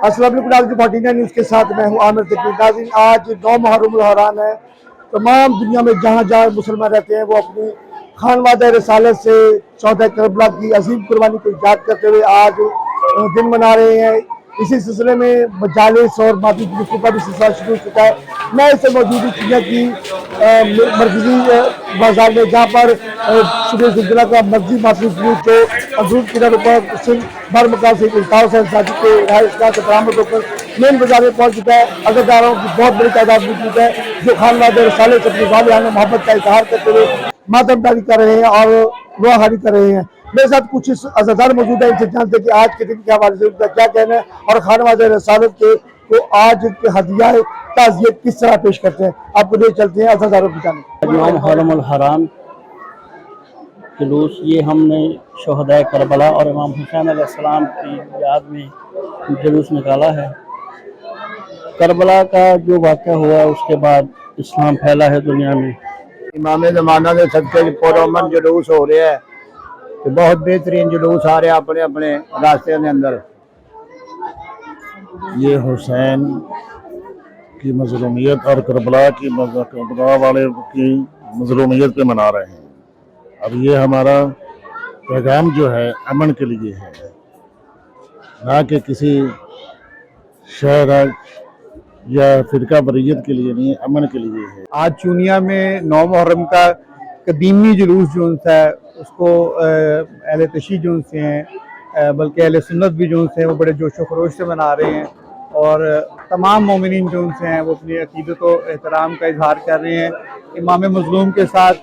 अस्सलाम वालेकुम नाज़रीन, 49 न्यूज़ के साथ मैं हूँ आमिर तकरीर। नाज़रीन, आज 9 मुहर्रम हराम है। तमाम दुनिया में जहाँ जहाँ मुसलमान रहते हैं वो अपनी खानवादा रसालत से 14 करबला की अजीम कुर्बानी को याद करते हुए आज दिन मना रहे हैं। इसी सिलसिले में मजालिस और मादी जुलूसों का भी सिलसिला शुरू हो चुका है। मैं इसे मौजूद हूँ चिड़िया की मरकजी बाजार में, जहाँ पर शुरू जिला का मर्जी माफी जुलूस जो अंदरून किनारों पर सिंध भर मकान से इल्ताफ से साजी के राय से बरामद होकर मेन बाजार में पहुंच चुका है। अज़ादारों की बहुत बड़ी तादाद मौजूद है जो खानवादे रसाले से अपनी वालियाना मोहब्बत का इजहार करते हुए मातमदारी कर रहे हैं और दुआखानी कर रहे हैं। मेरे साथ कुछ अज़ादार मौजूद है, इनसे जानते हैं कि आज के दिन के हवाले से उनका क्या कहना है और खानवादे रसालत के को आज के हदिया ताज़ियत किस तरह पेश करते हैं। आपको ले चलते हैं अज़ादारों की जानिब। मुहर्रम हराम जुलूस ये हमने शोहदाए करबला और इमाम हुसैन अलैहिस्सलाम की याद में जुलूस निकाला है। करबला का जो वाक़या हुआ उसके बाद इस्लाम फैला है दुनिया में। इमाम ज़माना के सदके पुरअमन जुलूस हो रहा है, तो बहुत बेहतरीन जुलूस आ रहे हैं अपने अपने रास्ते के अंदर। ये हुसैन की मज़लूमियत और करबला वाले की मज़लूमियत पे मना रहे हैं। अब ये हमारा पैगाम जो है अमन के लिए है, ना कि किसी शहर या फिरका बरीयत के लिए नहीं, अमन के लिए है। आज चूनिया में 9 मुहर्रम का कदीमी जुलूस जो है उसको अहले तशी जो से हैं बल्कि अहले सुन्नत भी जो से वो बड़े जोश व खरोश से मना रहे हैं और तमाम मोमिनीन जो से हैं वो अपनी अकीदत व एहतराम का इजहार कर रहे हैं। इमाम मज़लूम के साथ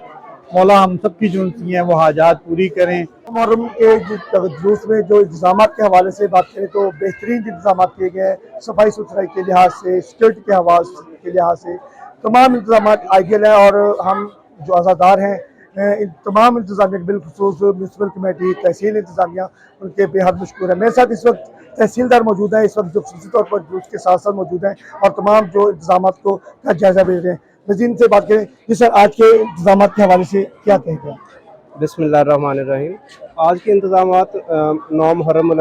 मौला हम सब की जो हैं वो हाजात पूरी करें। मुहर्रम के जुलूस में जो इंतजाम के हवाले से बात करें तो बेहतरीन इंतजाम किए गए हैं। सफाई सुथराई के लिहाज से, सिक्योरिटी के हवाले के लिहाज से तमाम इंतजाम आइडियल हैं और हम जो आज़ादार हैं इन तमाम इंतजामिया बिलखुसूस म्यूनसिपल कमेटी, तहसील इंतजामिया उनके बेहद मशकूर है। मेरे साथ इस वक्त तहसीलदार मौजूद हैं, इस वक्त जो खसूसी तौर पर जुलूस के साथ साथ मौजूद हैं और तमाम जो इंतजाम को का जायजा ले रहे हैं। वज़ीर से बात करें जी सर, आज के इंतजाम के हवाले से क्या कहेंगे? बिस्मिल्लाहिर्रहमानिर्रहीम। आज के इंतजामात 9 मुहर्रम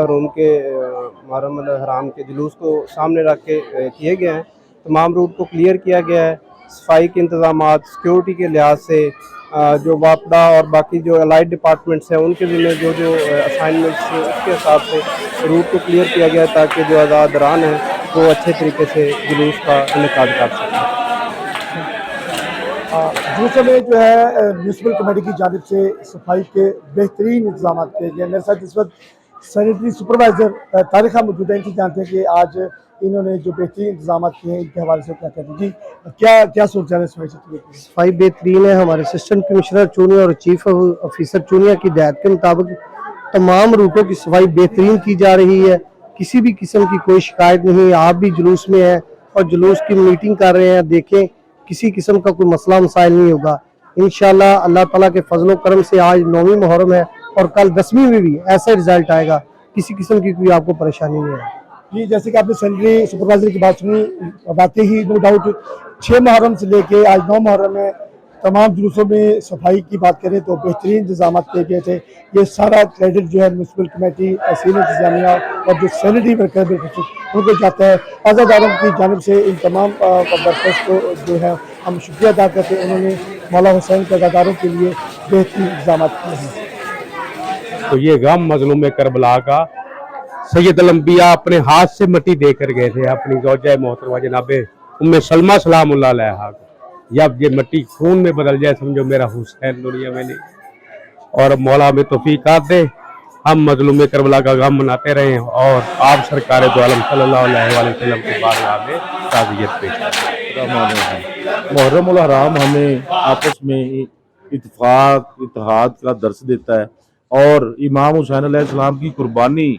हराम के जुलूस को सामने रख के किए गए हैं। तमाम रूट को क्लियर किया गया है। सफाई के इंतजामात, सिक्योरिटी के लिहाज से जो वापडा और बाकी जो अलाइड डिपार्टमेंट्स हैं उनके ज़िम्मे जो जो असाइनमेंट्स हैं उसके हिसाब से रूट को क्लियर किया गया है ताकि जो आज़ादरान हैं वो अच्छे तरीके से जुलूस का इनेकाद कर सकें। जुलूस में जो है म्यूनसिपल कमेटी की जानिब से सफाई के बेहतरीन इंतजाम किए गए। मेरे साथ इस वक्त सैनिटरी सुपरवाइज़र तारिका मौजूद है, इनसे जानते हैं कि आज इन्होंने जो बेहतरीन इंतजाम किए हैं इनके हवाले से क्या कहते हैं। जी क्या सोच रहे हैं सफाई बेहतरीन है। हमारे असिस्टेंट कमिश्नर चूनिया और चीफ ऑफिसर चूनिया की हिदायत के मुताबिक तमाम रूटों की सफाई बेहतरीन की जा रही है। किसी भी किस्म की कोई शिकायत नहीं। आप भी जुलूस में हैं और जुलूस की मीटिंग कर रहे हैं, देखें किसी किस्म का कोई मसला मसाइल नहीं होगा। इंशाल्लाह अल्लाह ताला के फजलो करम से आज 9वीं मुहर्रम है और कल 10वीं में भी ऐसा रिजल्ट आएगा, किसी किस्म की कोई आपको परेशानी नहीं है। जी, जैसे कि आपने सैनिटरी सुपरवाइजर की बात सुनी, वाकई ही नो डाउट 6 मुहर्रम से लेके आज 9 मुहर्रम में तमाम जुलूसों में सफाई की बात करें तो बेहतरीन इंतजाम किए गए थे। ये सारा क्रेडिट जो है म्यूनसिपल कमेटी, तहसील इंतजामिया और जो सैनिटरी वर्कर उनको जाता है। आज़ादारों की जानिब से इन तमाम वर्कर्स को जो है हम शुक्रिया अदा करते हैं, उन्होंने मौला हुसैन के आज़ादारों के लिए बेहतरीन इंतजाम किए हैं। तो ये गम मजलूम करबला का सैयद अल-अंबिया अपने हाथ से मिट्टी देकर गए थे अपनी ज़ौजा मोहतरमा जनाब उम्मे सलमा सलामुल्लाह अलैहा को। जब ये मिट्टी खून में बदल जाए समझो मेरा हुसैन दुनिया में नहीं। और मौला में तौफीक दे हम मजलूम करबला का गम मनाते रहें और आप सरकार दो आलम सल्लल्लाहु अलैहि वसल्लम के बारगाह में ताज़ियत पेश करें। मुहर्रम हराम हमें आपस में इत्तेफाक इत्तेहाद का दर्स देता है और इमाम हुसैन अलैहिस्सलाम की कुर्बानी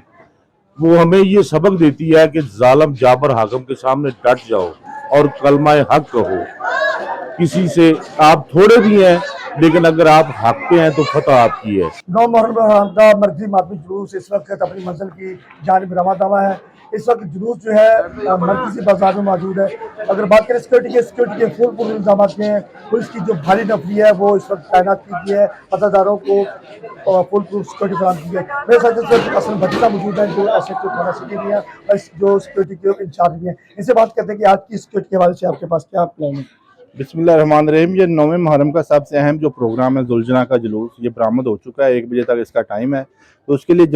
वो हमें ये सबक देती है कि जालिम जाबर हाकिम के सामने डट जाओ और कलमा हक कहो। किसी से आप थोड़े भी हैं लेकिन अगर आप हक पे हैं तो फतह आपकी है। 9 मुहर्रम का मर्जी माफी जुलूस इस वक्त अपनी मंजिल की जानिब रवा दवा है। اس وقت جلوس جو ہے مرکزی بازار میں موجود ہے. اگر بات کریں سیکورٹی کے فل پور انتظامات میں پولیس کی جو بھاری نفری ہے وہ اس وقت تعینات کی گئی ہے, عزاداروں کو فل پور سیکورٹی فراہم کی ہے. میرے ساتھ اس وقت اصل بھٹیلا موجود ہے جو ایس ایچ او تھانہ سٹی میں ہے اور جو سیکورٹی کے انچارج بھی ہیں. ان سے بات کرتے ہیں کہ آج کی سیکورٹی کے حوالے سے آپ کے پاس کیا پلان ہے. بسم اللہ الرحمن الرحیم. یہ 9ویں محرم کا سب سے اہم جو پروگرام ہے ذوالجناح کا جلوس, یہ برآمد ہو چکا ہے. 1 بجے تک اس کا ٹائم ہے. تو اس کے لیے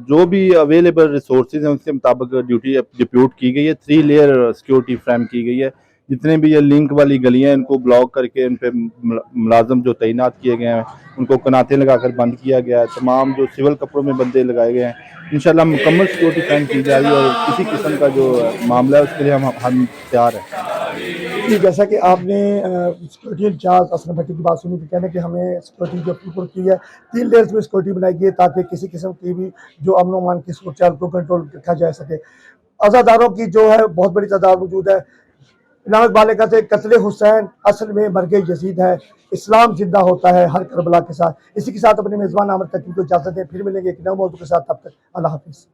جو بھی اویلیبل ریسورسز ہیں اس کے مطابق ڈیوٹی ڈپیوٹ کی گئی ہے. 3 لیئر سیکورٹی فریم کی گئی ہے. جتنے بھی یہ لنک والی گلیاں ہیں ان کو بلاک کر کے ان پہ ملازم جو تعینات کیے گئے ہیں ان کو کناتیں لگا کر بند کیا گیا ہے. تمام جو سول کپڑوں میں بندے لگائے گئے ہیں. انشاءاللہ مکمل سیکورٹی فریم کی جائے گی اور کسی قسم کا جو معاملہ ہے اس کے لیے ہم تیار ہیں. جیسا کہ آپ نے سیکورٹی انچارج اسلم بھٹی کی بات سنی تو کہنا کہ ہمیں سیکورٹی جو پور کی ہے 3 لیئرز میں سیکورٹی بنائی گئی ہے تاکہ کسی قسم کی بھی جو امن و امان کی صورتحال کو کنٹرول رکھا جا سکے. عزاداروں کی جو ہے بہت بڑی تعداد موجود ہے. امام اقبال کہتے ہیں قتل حسین اصل میں مرگ یزید ہے, اسلام زندہ ہوتا ہے ہر کربلا کے ساتھ. اسی کے ساتھ اپنے میزبان عامر تقیم کو اجازت دیں, پھر ملیں گے ایک نئے موضوع کے ساتھ. تب تک اللہ حافظ.